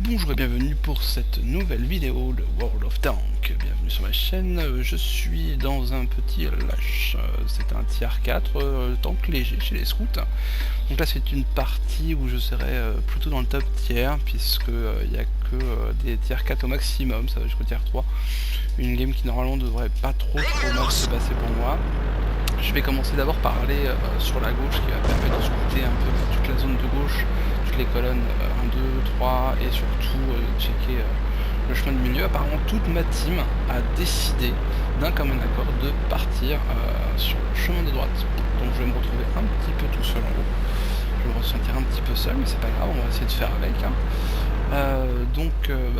Bonjour et bienvenue pour cette nouvelle vidéo de World of Tanks. Bienvenue sur ma chaîne, je suis dans un petit lâche, c'est un tier 4, tank léger chez les scouts. Donc là c'est une partie où je serai plutôt dans le top tier, puisque il n'y a que des tier 4 au maximum, ça va jusqu'au tier 3. Une game qui normalement devrait pas trop mal se passer pour moi. Je vais commencer d'abord par aller sur la gauche, qui va permettre de scouter un peu toute la zone de gauche, toutes les colonnes 1, 2, 3 et surtout checker le chemin de milieu. Apparemment toute ma team a décidé d'un commun accord de partir sur le chemin de droite. Donc je vais me retrouver un petit peu tout seul en haut. Je vais me ressentir un petit peu seul, mais c'est pas grave, on va essayer de faire avec.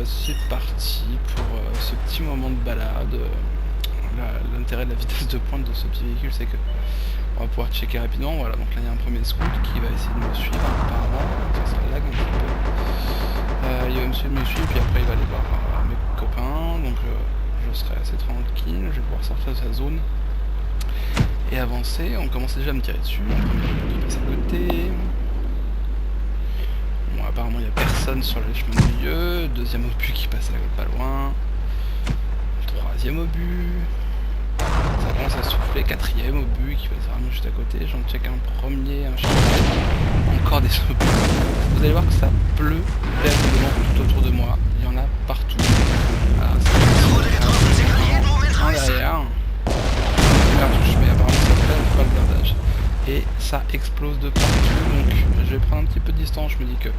C'est parti pour ce petit moment de balade. L'intérêt de la vitesse de pointe de ce petit véhicule, c'est que on va pouvoir checker rapidement. Voilà, donc là il y a un premier scout qui va essayer de me suivre apparemment. Ça lag un petit peu. Il va me suivre, puis après il va aller voir mes copains. Donc je serai assez tranquille, je vais pouvoir sortir de sa zone et avancer. On commence déjà à me tirer dessus. Un premier obus qui passe à côté. Bon, apparemment il n'y a personne sur le chemin de milieu. Deuxième obus qui passe pas loin. Troisième obus. Ça commence à souffler, quatrième obus qui passe vraiment juste à côté, j'en check un premier, un chien, encore des obus. Vous allez voir que ça pleut véritablement tout autour de moi, il y en a partout. Ah, un derrière, première touche, mais apparemment ça fait pas le blindage. Et ça explose de partout, donc je vais prendre un petit peu de distance, je me dis que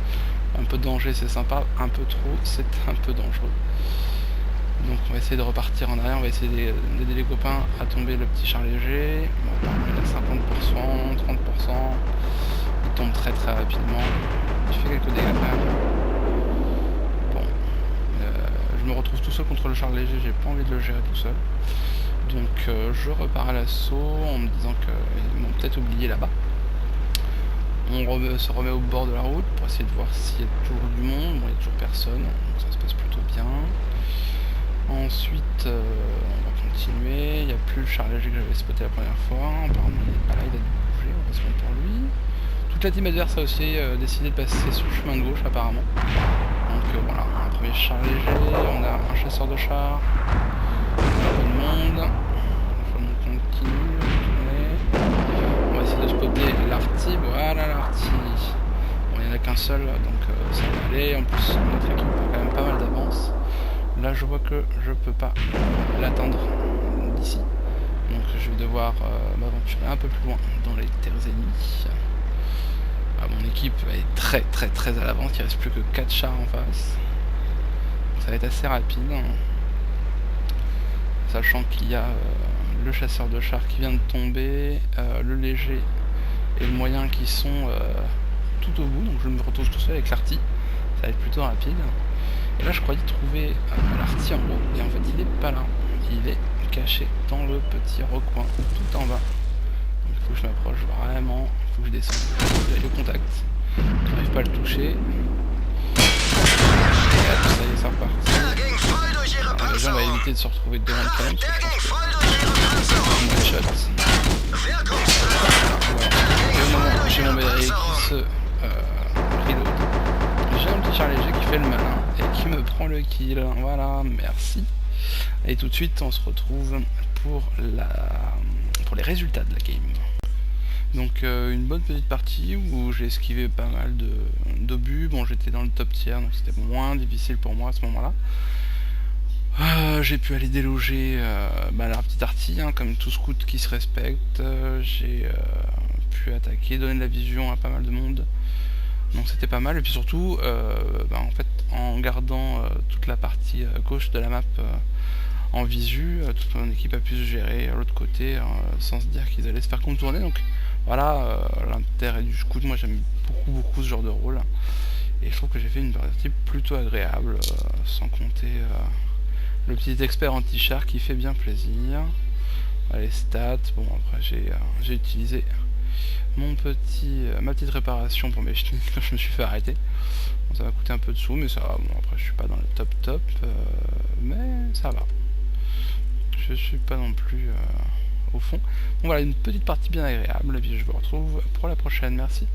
un peu de danger c'est sympa, un peu trop c'est un peu dangereux. Donc on va essayer de repartir en arrière, on va essayer d'aider les copains à tomber le petit char léger. Bon, il a 50%, 30%, il tombe très rapidement, il fait quelques dégâts quand même. Bon, je me retrouve tout seul contre le char léger, j'ai pas envie de le gérer tout seul. Donc je repars à l'assaut en me disant qu'ils m'ont peut-être oublié là-bas. On se remet au bord de la route pour essayer de voir s'il y a toujours du monde. Bon, il n'y a toujours personne, donc ça se passe plutôt bien. Ensuite, on va continuer. Il n'y a plus le char léger que j'avais spoté la première fois. Apparemment, il n'est pas là, il a dû bouger. On va se mettre pour lui. Toute la team adverse a aussi décidé de passer sur le chemin de gauche, apparemment. Donc voilà, un premier char léger. On a un chasseur de char. On a un peu de monde. On continue. On va essayer de spotter l'arty. Voilà l'arty. Bon, il n'y en a qu'un seul, donc ça va aller. En plus, notre équipe a quand même pas mal d'avance. Là je vois que je peux pas l'atteindre d'ici, donc je vais devoir m'aventurer un peu plus loin dans les terres ennemies. Mon équipe est très à l'avance, il ne reste plus que 4 chars en face, donc ça va être assez rapide, sachant qu'il y a le chasseur de chars qui vient de tomber, le léger et le moyen qui sont tout au bout, donc je me retrouve tout seul avec l'arty, ça va être plutôt rapide. Et là je croyais trouver l'arty en haut, et en fait il est pas là, il est caché dans le petit recoin tout en bas. Donc il faut que je m'approche vraiment, il faut que je descende. Vous avez le contact, je n'arrive pas à le toucher. Et là, ça y est, c'est reparti. Alors, déjà on va éviter de se retrouver devant le canon, parce que je pense que c'est un one shot. Voilà. Et au moment où j'ai mon BRI qui se reload, j'ai un petit char léger qui fait le malin et qui me prend le kill. Voilà, merci. Et tout de suite on se retrouve pour les résultats de la game. Donc une bonne petite partie où j'ai esquivé pas mal d'obus. Bon, j'étais dans le top tier, donc c'était moins difficile pour moi à ce moment là. J'ai pu aller déloger la petite arty, hein, comme tout scout qui se respecte. J'ai pu attaquer, donner de la vision à pas mal de monde. Donc c'était pas mal, et puis surtout en fait en gardant toute la partie gauche de la map en visu, toute mon équipe a pu se gérer à l'autre côté sans se dire qu'ils allaient se faire contourner. Donc voilà l'intérêt du scout. Moi j'aime beaucoup ce genre de rôle, et je trouve que j'ai fait une partie plutôt agréable, sans compter le petit expert anti-char qui fait bien plaisir. Les stats, bon après j'ai utilisé ma petite réparation pour mes chenilles quand je me suis fait arrêter. Bon, ça m'a coûté un peu de sous, mais ça va. Bon, après je suis pas dans le top, mais ça va. Je suis pas non plus au fond. Bon voilà, une petite partie bien agréable, et puis je vous retrouve pour la prochaine, merci.